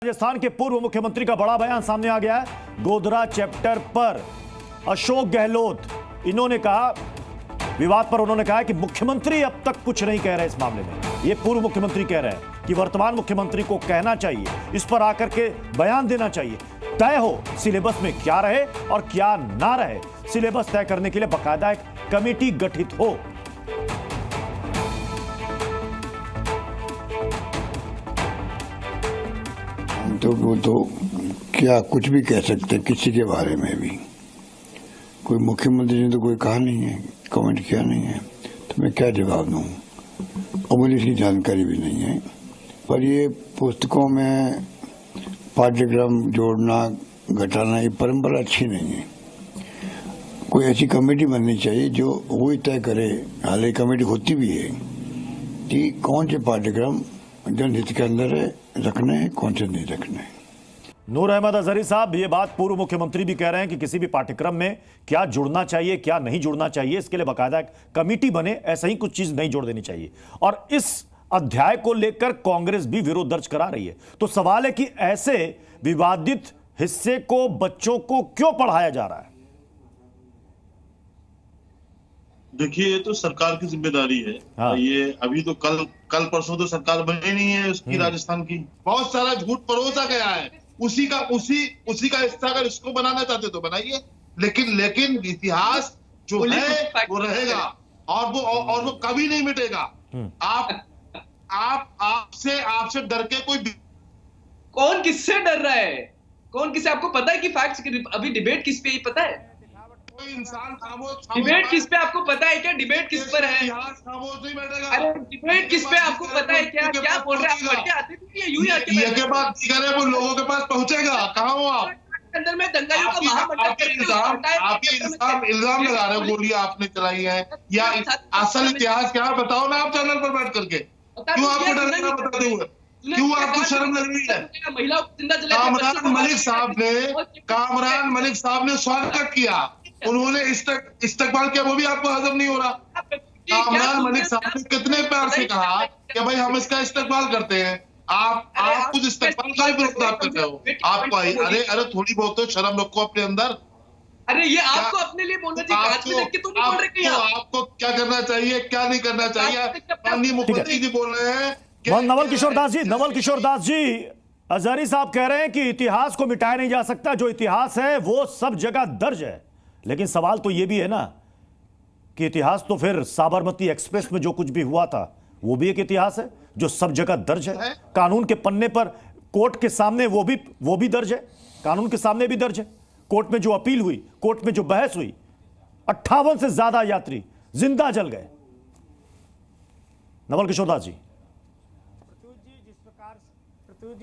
राजस्थान के पूर्व मुख्यमंत्री का बड़ा बयान सामने आ गया है। गोधरा चैप्टर पर अशोक गहलोत इन्होंने कहा, विवाद पर उन्होंने कहा कि मुख्यमंत्री अब तक कुछ नहीं कह रहे इस मामले में। ये पूर्व मुख्यमंत्री कह रहे हैं कि वर्तमान मुख्यमंत्री को कहना चाहिए, इस पर आकर के बयान देना चाहिए, तय हो सिलेबस में क्या रहे और क्या ना रहे। सिलेबस तय करने के लिए बाकायदा एक कमेटी गठित हो। तो वो तो क्या कुछ भी कह सकते किसी के बारे में भी। कोई मुख्यमंत्री ने तो कोई कहा नहीं है, कमेंट किया नहीं है, तो मैं क्या जवाब दूं। और मुझे इसकी जानकारी भी नहीं है। पर ये पुस्तकों में पाठ्यक्रम जोड़ना घटाना ये परंपरा अच्छी नहीं है। कोई ऐसी कमेटी बननी चाहिए जो वही तय करे, हालांकि कमेटी होती भी है, कि कौन से पाठ्यक्रम जनहित के अंदर है रखने हैं, कौन से नहीं रखने हैं। नूर अहमद अजहरी साहब, ये बात पूर्व मुख्यमंत्री भी कह रहे हैं कि किसी भी पाठ्यक्रम में क्या जुड़ना चाहिए क्या नहीं जुड़ना चाहिए, इसके लिए बाकायदा एक कमेटी बने, ऐसा ही कुछ चीज नहीं जोड़ देनी चाहिए। और इस अध्याय को लेकर कांग्रेस भी विरोध दर्ज करा रही है। तो सवाल है कि ऐसे विवादित हिस्से को बच्चों को क्यों पढ़ाया जा रहा है? देखिए, ये तो सरकार की जिम्मेदारी है। हाँ। ये अभी तो कल परसों तो सरकार बनी नहीं है उसकी, राजस्थान की। बहुत सारा झूठ परोसा गया है, उसी का हिस्सा अगर इसको बनाना चाहते तो बनाइए, लेकिन इतिहास जो है वो रहेगा और वो कभी नहीं मिटेगा। आपसे डर के कौन किससे डर रहा है? कौन किससे? आपको पता है कि फैक्ट्स अभी डिबेट किस पे ही पता है? इंसान डिबेट किस पे आपको पता है क्या? डिबेट किस पर है? खामोश नहीं बैठेगा। अरे डिबेट किस पे आपको पता है क्या? क्या बोल रहे हैं आप? पढ़ के आते थे यूं ही आके ये के बाद करे वो लोगों के पास पहुंचेगा। कहाँ हो आप? अंदर में दंगाइयों का महामंडल आप इल्जाम लगा रहे हो, गोलियां आपने चलाई है या असल इतिहास क्या बताओ ना आप चैनल पर बैठ करके। क्यों आपको डर लग रहा बताते हुए? क्यों आपको शर्म लग रही है? महिलाओं को जिंदा जला कामरान मलिक साहब ने स्वागत किया, उन्होंने इस्तकबाल किया, वो भी आपको हजम नहीं हो रहा। कामरान मलिक साहब ने कितने प्यार से कहा कि भाई हम इसका इस्तकबाल करते हैं। आप खुद इस्तकबाल का ही विरोध आप करते हो। आपको अरे थोड़ी बहुत तो शर्म रखो अपने अंदर। अरे ये आपको अपने लिए बोलना चाहिए, आज में देख के तो नहीं बोल रहे कि आपको क्या करना चाहिए क्या नहीं करना चाहिए। माननीय मुख्यमंत्री जी बोल रहे हैं। नवल किशोर दास जी, अजहरी साहब कह रहे हैं कि इतिहास को मिटाया नहीं जा सकता, जो इतिहास है वो सब जगह दर्ज है। लेकिन सवाल तो ये भी है ना कि इतिहास तो फिर साबरमती एक्सप्रेस में जो कुछ भी हुआ था वो भी एक इतिहास है जो सब जगह दर्ज है। कानून के पन्ने पर, कोर्ट के सामने वो भी दर्ज है, कानून के सामने भी दर्ज है। कोर्ट में जो अपील हुई, कोर्ट में जो बहस हुई, 58 से ज्यादा यात्री जिंदा जल गए। नवल किशोर दास जी,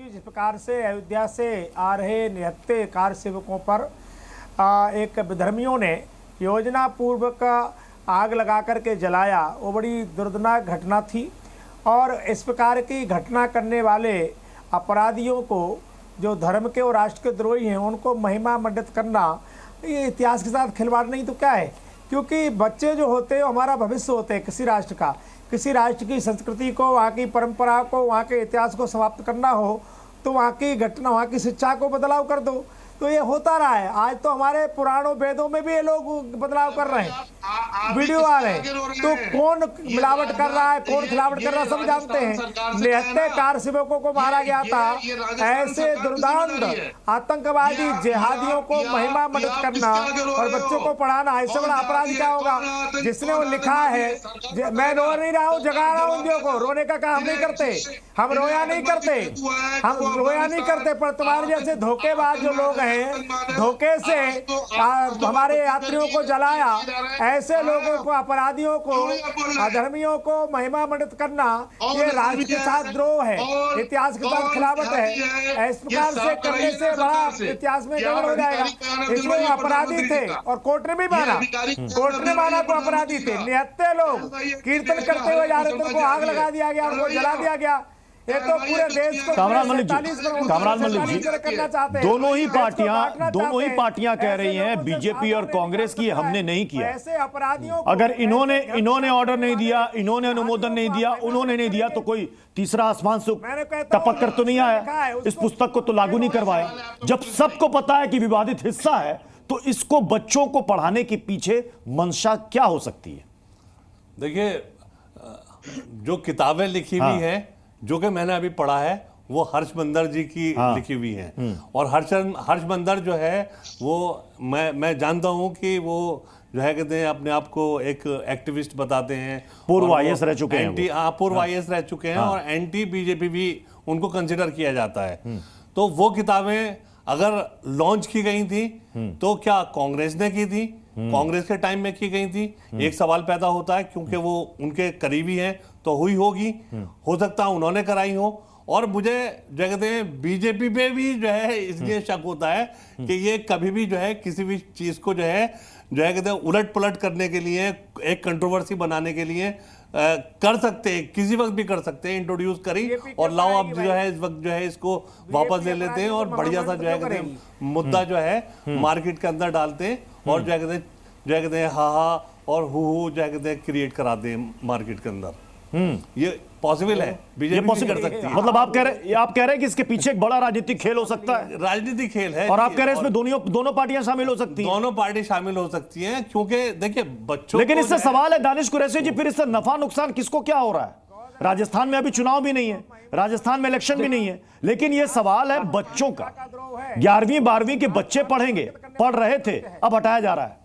जिस प्रकार से अयोध्या से आ रहे निहत्थे कार सेवकों पर एक विधर्मियों ने योजना पूर्वक आग लगा करके जलाया, वो बड़ी दर्दनाक घटना थी। और इस प्रकार की घटना करने वाले अपराधियों को, जो धर्म के और राष्ट्र के द्रोही हैं, उनको महिमा मंडित करना ये इतिहास के साथ खिलवाड़ नहीं तो क्या है? क्योंकि बच्चे जो होते हैं हमारा भविष्य होते हैं किसी राष्ट्र का। किसी राष्ट्र की संस्कृति को, वहाँ की परंपरा को, वहाँ के इतिहास को समाप्त करना हो तो वहाँ की घटना, वहाँ की शिक्षा को बदलाव कर दो। तो ये होता रहा है। आज तो हमारे पुराणों वेदों में भी ये लोग बदलाव कर रहे हैं, वीडियो आ रहे हैं। तो कौन मिलावट कर रहा है, कौन खिलावट कर रहा है, सब जानते हैं। निहत्थे कार सेवकों को मारा गया था। ऐसे दुर्दांत आतंकवादी जिहादियों को महिमा मंडित करना और बच्चों को पढ़ाना, ऐसे बड़ा अपराध क्या होगा? जिसने वो लिखा है, मैं रो नहीं रहा हूँ, जगा रहा हूँ उन को। रोने का काम नहीं करते हम, रोया नहीं करते, पर तुम्हारे जैसे धोखेबाज जो लोग हैं, धोखे से हमारे यात्रियों को जलाया, ऐसे लोगों को, अपराधियों को, अधर्मियों को महिमा मंडित करना ये राष्ट्र के साथ द्रोह है, इतिहास के साथ खिलाफत है। इस प्रकार से करने से बड़ा इतिहास में गड़बड़ हो जाएगा। इसलिए वो अपराधी थे और कोर्ट ने भी माना, को अपराधी थे। निहत्थे लोग कीर्तन करते हुए जा रहे थे, उनको आग लगा दिया गया, उनको जला दिया गया। ये तो पूरे देश को कामरान मलिक जी, 47 लोगों को कामरान मलिक 47 जी, करना चाहते हैं। दोनों ही देश को पार्टियां बांटना दोनों ही चाहते हैं। पार्टियां कह रही ऐसे हैं लोगों से बीजेपी और साथ कांग्रेस की रहने हमने नहीं किया। ऐसे अपराधियों को अगर ऐसे इन्होंने ऑर्डर नहीं दिया, इन्होंने अनुमोदन नहीं दिया, उन्होंने नहीं दिया, तो कोई तीसरा आसमान से मैंने कहता हूं, टपक कर तो नहीं आया, इस पुस्तक को तो लागू नहीं करवाया। जब सबको पता है कि विवादित हिस्सा है, तो इसको बच्चों को पढ़ाने के पीछे मंशा क्या हो सकती है? देखिए, जो किताबें लिखी हाँ। हुई हैं, जो कि मैंने अभी पढ़ा है, वो हर्ष बंदर जी की हाँ। लिखी हुई हैं। और हर्ष बंदर जो है वो मैं जानता हूं कि वो जो है कहते हैं अपने आप को एक एक्टिविस्ट बताते हैं, पूर्व और IAS रह चुके हैं वो। हाँ, पूर्व IAS रह चुके हैं, और एंटी बीजेपी भी उनको कंसिडर किया जाता है। तो वो किताबें अगर लॉन्च की गई थी तो क्या कांग्रेस ने की थी? कांग्रेस के टाइम में की गई थी? एक सवाल पैदा होता है, क्योंकि वो उनके करीबी हैं तो हुई होगी, हो सकता है उन्होंने कराई हो। और मुझे जो कहते हैं बीजेपी पे भी जो है इसलिए शक होता है कि ये कभी भी जो है किसी भी चीज को जो है कहते हैं उलट पलट करने के लिए, एक कंट्रोवर्सी बनाने के लिए कर सकते हैं, किसी वक्त भी कर सकते हैं, इंट्रोड्यूस करी और लाओ अब जो है इस वक्त जो है इसको वापस ले लेते हैं और बढ़िया सा जो है कहते हैं मुद्दा जो है मार्केट के अंदर डालते हैं, और जो है कहते हैं हा हा और हु जो है कहते हैं क्रिएट कराते हैं मार्केट के अंदर। ये पॉसिबल है, ये बीजेपी पॉसिबल कर सकती है। मतलब आप कह रहे हैं कि इसके पीछे एक बड़ा राजनीतिक खेल हो सकता है, राजनीतिक खेल है, और आप कह रहे हैं इसमें दोनों पार्टियां शामिल हो सकती हैं। दोनों पार्टी शामिल हो सकती हैं, क्योंकि देखिए बच्चों लेकिन को इससे जो है- सवाल है दानिश कुरैशी जी, फिर इससे नफा नुकसान किसको क्या हो रहा है? राजस्थान में अभी चुनाव भी नहीं है, राजस्थान में इलेक्शन भी नहीं है, लेकिन यह सवाल है बच्चों का। 11वीं 12वीं के बच्चे पढ़ रहे थे, अब हटाया जा रहा है।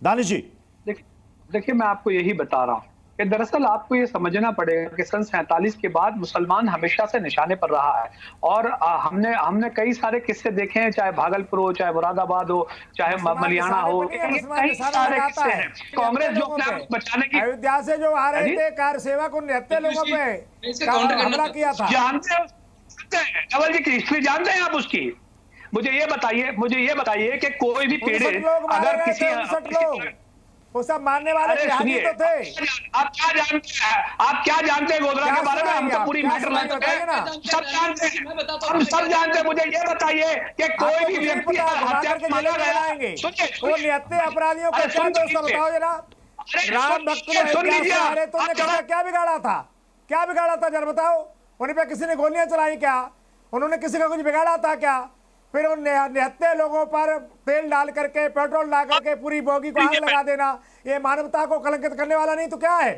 दानिश जी, देखिए, मैं आपको यही बता रहा हूं कि दरअसल आपको ये समझना पड़ेगा कि सन 47 के बाद मुसलमान हमेशा से निशाने पर रहा है। और हमने कई सारे किस्से देखे हैं, चाहे भागलपुर हो, चाहे मुरादाबाद हो, चाहे मलियाना हो, कई सारे किस्से हैं। कांग्रेस जो अपने आप को बचाने की अयोध्या से जो आ रहे थे कार सेवक, उन 73 लोगों पे हमला किया था। जानते हैं कंवल जी की हिस्ट्री जानते हैं आप उसकी? मुझे ये बताइए कि कोई भी पीड़ित अगर किसी वो सब मानने वाले जिहादी तो थे। आप क्या जानते हैं गोधरा के बारे में? हम तो पूरी मैटर सब जानते हैं, हम सब जानते हैं। मुझे ये बताइए कि कोई भी व्यक्ति हत्या के माना गया, वो 79 अपराधियों को क्या दोष बताओ जरा। राम भक्त तुमने क्या बिगाड़ा था? क्या बिगाड़ा था जरा बताओ। उन्हीं पे किसी ने गोलियां चलाई क्या? उन्होंने किसी का कुछ बिगाड़ा था क्या? फिर उन 79 लोगों पर तेल डाल करके, पेट्रोल डाल करके पूरी बोगी को आग लगा देना, ये मानवता को कलंकित करने वाला नहीं तो क्या है?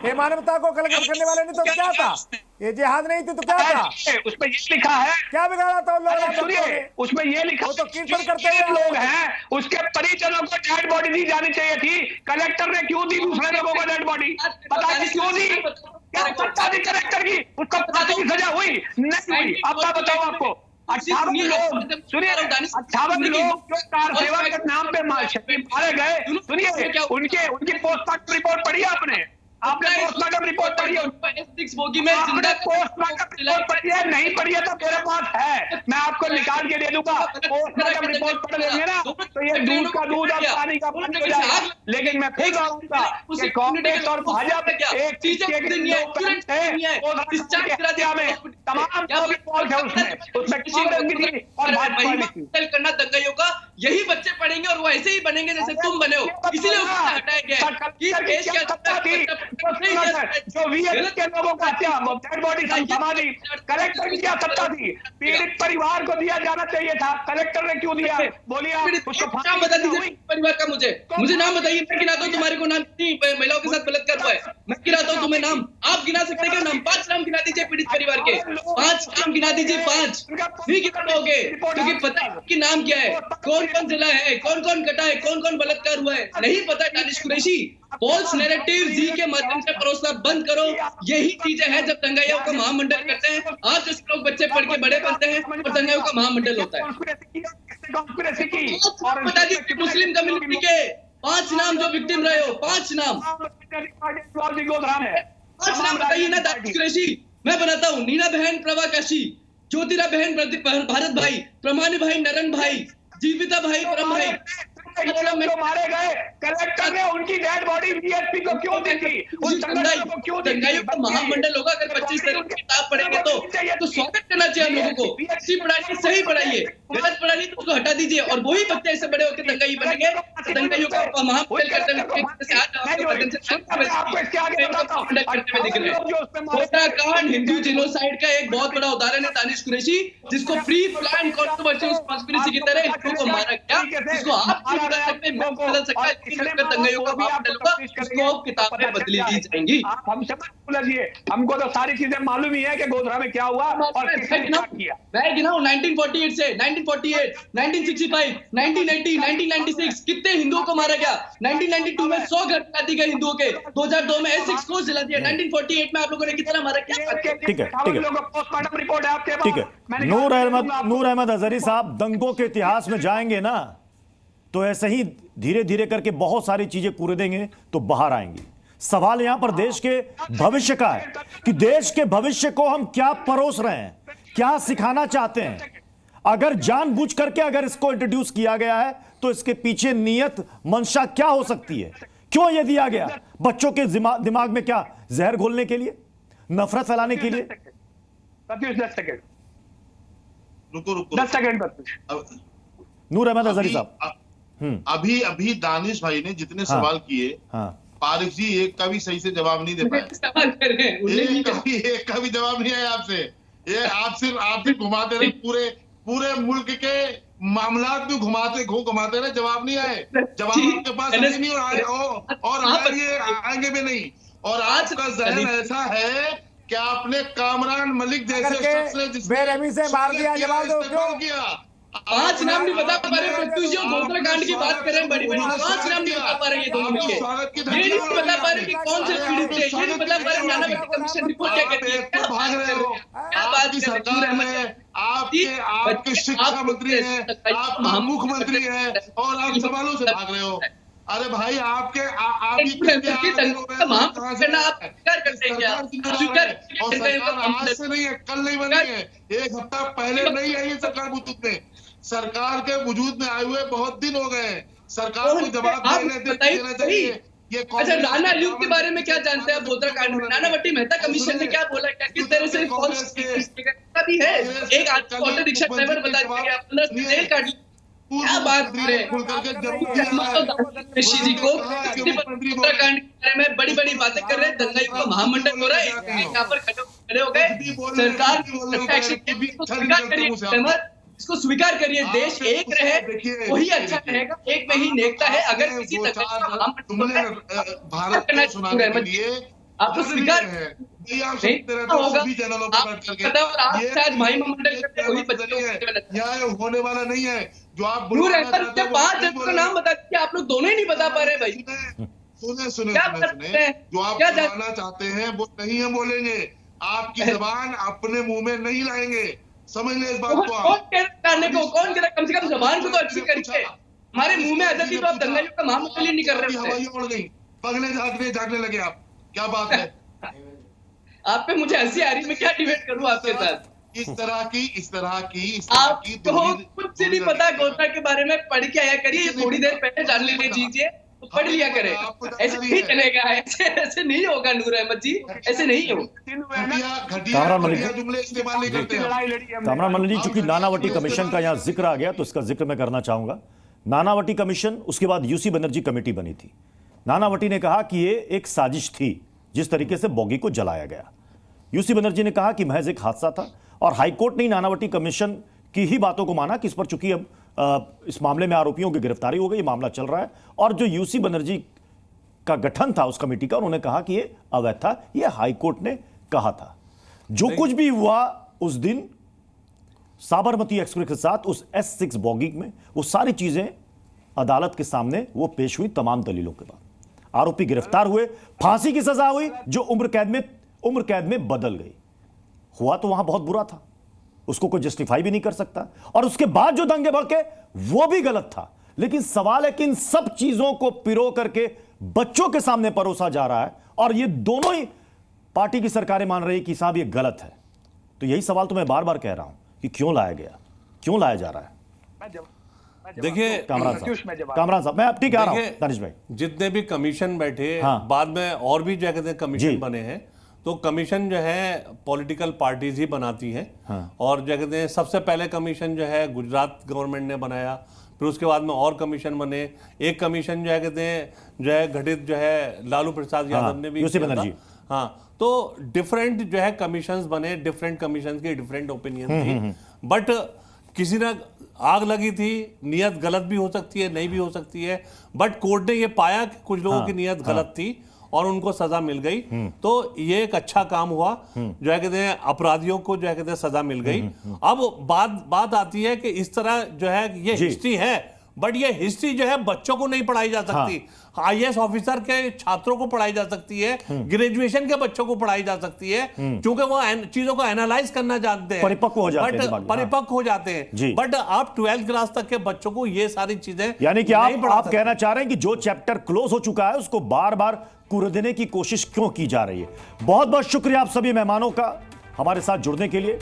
ये मानवता को कलंकित करने वाला नहीं तो क्या था? ये जिहाद नहीं थी तो क्या था? उसमें ये लिखा है, क्या बिगाड़ा था उन लोगों ने? सुनिए, उसमें ये लिखा, वो तो कीर्तन करते हुए लोग हैं, उसके परिजनों को डेड बॉडी दी जानी चाहिए थी। कलेक्टर ने क्यों दी दूसरे लोगों को डेड बॉडी? बताइए क्यों दी? क्या सत्ता दी कलेक्टर की? उसको फांसी की सजा हुई? नहीं हुई। अब मैं बताऊं आपको, 58 लोग, सुनिए, 58 लोग जो कार सेवा के नाम पे मारे गए, सुनिए, उनकी पोस्टमार्टम रिपोर्ट पढ़ी आपने पोस्टमार्टम रिपोर्ट पढ़ी है? पोस्टमार्टम रिपोर्ट पढ़ी है? नहीं पढ़ी है तो मेरे पास है, मैं आपको निकाल के दे दूंगा। पोस्टमार्टम रिपोर्ट पढ़ लेंगे ना तो ये दूध का दूध और पानी का पानी हो जाएगा। लेकिन मैं फिर कहूंगा कि कांग्रेस और भाजपा एक तमाम करना दंगाइयों का, यही बच्चे पढ़ेंगे और वो ऐसे ही बनेंगे जैसे तुम बने हो। इसीलिए हटाया गया जो वीएस के लोगों का डेड बॉडी थमा दी। कलेक्टर की क्या सत्ता थी? पीड़ित परिवार को दिया जाना चाहिए था, कलेक्टर ने क्यों दिया? बोलिए आप। उसको नाम बता दीजिए परिवार का। मुझे नाम बताइए, मैं गिनाता हूँ तुम्हारे को नाम कितनी महिलाओं के साथ बलात्कार हुआ है। मैं गिनाता हूँ तुम्हें नाम, आप गिना सकते हैं नाम? 5 नाम गिना दीजिए पीड़ित परिवार के, 5 नाम गिना दीजिए। 5 नहीं गिना पाओगे क्योंकि पता है कि नाम क्या है, कौन कौन जिला है, कौन कौन कटा है, कौन कौन बलात्कार हुआ है, नहीं पता। दानिश कुरैशी, फॉल्स नैरेटिव जी के माध्यम से परोसना बंद करो। यही चीजें हैं जब दंगाइयों का महामंडल करते हैं। आप जैसे लोग बच्चे पढ़ के बड़े बनते हैं और दंगाइयों का महामंडल होता है। बता दीजिए मुस्लिम कम्युनिटी के 5 नाम जो विक्टिम रहे हो, 5 नाम, 5 नाम बताइए ना दानिश कुरैशी। मैं बनाता हूँ, नीना बहन प्रभा काशी, ज्योतिरा बहन भारत भाई, प्रमाणी भाई नरन भाई, जीविता भाई परम भाई, जो मारे गए कलेक्टर ने उनकी डेड बॉडी बीएसपी को क्यों दी थी, उस संगठन को क्यों दी थी? दंगाइयों का महामंडल होगा। अगर 25 तारीख की किताब पढ़ेंगे तो स्वागत करना चाहिए हम लोगों को। अच्छी पढ़ाइए, सही पढ़ाइए, गलत पढ़ाइए तो उसको हटा दीजिए। और वही बच्चे ऐसे बड़े होकर दंगाई बनेंगे, दंगाइयों का महामंडल करते हुए उत्तराखंड हिंदू जेनोसाइड का एक बहुत बड़ा उदाहरण है दानिश कुरैशी, जिसको प्री प्लान कॉन्ट्रोवर्शियल कॉन्स्पिरेसी की तरह हिंदुओं को मारा गया, जिसको आप नहीं बदल सकते, मैं बदल सकता, दंगाइयों का महामंडल होगा, उसको किताबें बदली दी जाएंगी। आप हमसे मत बुलाइए, हमको तो सारी चीजें मालूम ही है कि गोधरा में क्या हुआ और किसने क्या किया। मैं गिनाऊं 1948 से 1948, 1965, 1980, 1996 कितने हिंदुओं को मारा गया। 1992 में 100 घर जला दिए गए हिंदुओं के, 2002 में एसिक्स को जला दिया, 1948 में आप लोगों ने कितना मारा क्या? ठीक है, ठीक है, पोस्टमार्टम रिपोर्ट है आपके पास। ठीक है। नूर अहमद अजहरी साहब, दंगों के इतिहास में जाएंगे ना तो ऐसे ही धीरे धीरे करके बहुत सारी चीजें कूदेंगे तो बाहर आएंगी। सवाल यहां पर देश के भविष्य का है कि देश के भविष्य को हम क्या परोस रहे हैं, क्या सिखाना चाहते हैं। अगर जानबूझ करके अगर इसको इंट्रोड्यूस किया गया है तो इसके पीछे नियत मंशा क्या हो सकती है, क्यों यह दिया गया? बच्चों के दिमाग में क्या जहर घोलने के लिए, नफरत फैलाने के लिए? 10 सेकंड, रुको 10 सेकंड। नूर अहमद अजहरी साहब, अभी दानिश भाई ने जितने सवाल किए, पारिक जी एक का भी सही से जवाब नहीं दे पाए। सवाल कर रहे हैं, एक का भी जवाब नहीं आया आपसे। ये आप सिर्फ घुमाते रहे, पूरे मुल्क के मामलात में घुमाते रहे, जवाब नहीं आए। जवाब आपके पास नहीं और आएंगे भी नहीं। और आपका जहन ऐसा है कि आपने कामरान मलिक जैसे शख्स ने बेरहमी से मार दिया, जवाब दो क्यों किया। 5 नाम नहीं बता पा रहे, प्रत्युष जी गोधरा कांड की बात कर रहे हैं, बड़ी 5 नाम नहीं बता पा रहे ये दोनों मिलके। ये नहीं बता पा रहे कि कौन से पीड़ित थे, ये नहीं बता पा रहे नानावटी कमीशन रिपोर्ट क्या कहती है। क्या बात कर रहे हो, क्या बात कर रहे हैं? आपके शिक्षा मंत्री हैं, आप मुख्यमंत्री हैं और आप सवालों से भाग रहे हो। अरे भाई आपके आज से नहीं है, कल नहीं बनी है, एक हफ्ता पहले नहीं आई है सरकार वजूद में। सरकार के वजूद में आए हुए बहुत दिन हो गए। सरकार को जवाब देना चाहिए। अच्छा, राणा अयूब के बारे में क्या जानते हैं आप? गोधरा कांड में नानावटी मेहता कमीशन ने क्या बोला, क्या किस तरह से भी है? एक आदमी ऑटो रिक्शा ड्राइवर बता दिया, 15 जेल काट ली। क्या बात कर रहे हैं ऋषि जी को? उत्तराखंड के बारे में बड़ी बड़ी बातें कर रहे हैं, दंगाई का महामंडल हो रहा है, यहाँ पर खड़े हो गए। सरकार इसको स्वीकार करिए, देश एक रहे वही अच्छा रहेगा, एक में ही नेकता है। अगर किसी आप तो स्वीकार होने वाला नहीं है जो आप 5 जनों का नाम बता दीजिए, आप लोग दोनों ही नहीं बता पा रहे भाई। सुने जो आप बोलना चाहते हैं वो नहीं हम बोलेंगे, आपकी जबान अपने मुंह में नहीं लाएंगे, समझ ले इस बात को। कौन कह रहा कम से कम जबान को तो अच्छी करिए। हमारे मुंह में आजादी तो आप दंगाइयों का महामंडल नहीं कर रहे हवाई उड़ गई, पगले जागने लगे आप, क्या बात है? आप पे मुझे हंसी आ रही, मैं क्या डिबेट करूं आपके साथ? इस तरह की आपको कुछ नहीं पता गोधरा के बारे में, पढ़ के आया करिए, थोड़ी देर पहले जान लेने दीजिए, तो पढ़ लिया करें। ऐसे नहीं चलेगा, ऐसे नहीं होगा नूर अहमद जी, ऐसे नहीं हो। कामरान मलिक जी, चूंकि नानावटी कमीशन का यहाँ जिक्र आ गया तो इसका जिक्र मैं करना चाहूंगा। नानावटी कमीशन, उसके बाद यूसी बनर्जी कमेटी बनी थी। नानावटी ने कहा कि ये एक साजिश थी जिस तरीके से बॉगी को जलाया गया। यूसी बनर्जी ने कहा कि महज एक हादसा था और हाईकोर्ट ने नानावटी कमीशन की ही बातों को माना कि इस पर चूंकि अब इस मामले में आरोपियों की गिरफ्तारी हो गई, ये मामला चल रहा है। और जो यूसी बनर्जी का गठन था उस कमेटी का, उन्होंने कहा कि ये अवैध था, ये हाईकोर्ट ने कहा था। जो कुछ भी हुआ उस दिन साबरमती एक्सप्रेस के साथ उस S6 बॉगी में, वो सारी चीजें अदालत के सामने वो पेश हुई तमाम दलीलों के बाद। आरोपी गिरफ्तार हुए, फांसी की सजा हुई जो उम्र कैद में बदल गई। हुआ तो वहां बहुत बुरा था, उसको कोई जस्टिफाई भी नहीं कर सकता। और उसके बाद जो दंगे भड़के वो भी गलत था। लेकिन सवाल है कि इन सब चीजों को पिरो करके बच्चों के सामने परोसा जा रहा है और ये दोनों ही पार्टी की सरकारें मान रही कि साहब ये गलत है। तो यही सवाल तो मैं बार बार कह रहा हूं कि क्यों लाया गया, क्यों लाया जा रहा है? देखिए कामरान प्रत्युष में साहब, जवाब कामरान साहब, मैं ठीक आ रहा हूँ देखिए, दानिश भाई। जितने भी कमीशन बैठे, हाँ। बाद में और भी जो कहते हैं जी। कमीशन बने हैं, तो कमीशन जो है पॉलिटिकल पार्टीज ही बनाती हैं। हाँ। और जो कहते हैं सबसे पहले कमीशन जो है गुजरात गवर्नमेंट ने बनाया, फिर उसके बाद में और कमीशन बने। एक कमीशन जो है कहते हैं जो है गठित जो है लालू प्रसाद यादव ने भी यूसी किया था। बनर्जी। हाँ, तो डिफरेंट जो है कमीशंस बने, डिफरेंट कमीशंस की डिफरेंट ओपिनियन थी, बट किसी ने आग लगी थी, नियत गलत भी हो सकती है, नहीं भी हो सकती है, बट कोर्ट ने ये पाया कि कुछ लोगों की नियत गलत थी और उनको सजा मिल गई। तो ये एक अच्छा काम हुआ, जो है कहते हैं अपराधियों को जो है कहते हैं सजा मिल गई। अब बात आती है कि इस तरह जो है ये हिस्ट्री है, बट ये हिस्ट्री जो है बच्चों को नहीं पढ़ाई जा सकती। आईएएस ऑफिसर के छात्रों को पढ़ाई जा सकती है, ग्रेजुएशन के बच्चों को पढ़ाई जा सकती है, क्योंकि वो चीजों को एनालाइज करना जानते हैं, परिपक्व हो जाते हैं दिमाग में। परिपक्व हो जाते हैं। बट आप 12th क्लास तक के बच्चों को ये सारी चीजें यानी कि नहीं पढ़ा आप सकते। कहना चाह रहे हैं कि जो चैप्टर क्लोज हो चुका है उसको बार बार कुरेदने की कोशिश क्यों की जा रही है। बहुत बहुत शुक्रिया आप सभी मेहमानों का हमारे साथ जुड़ने के लिए।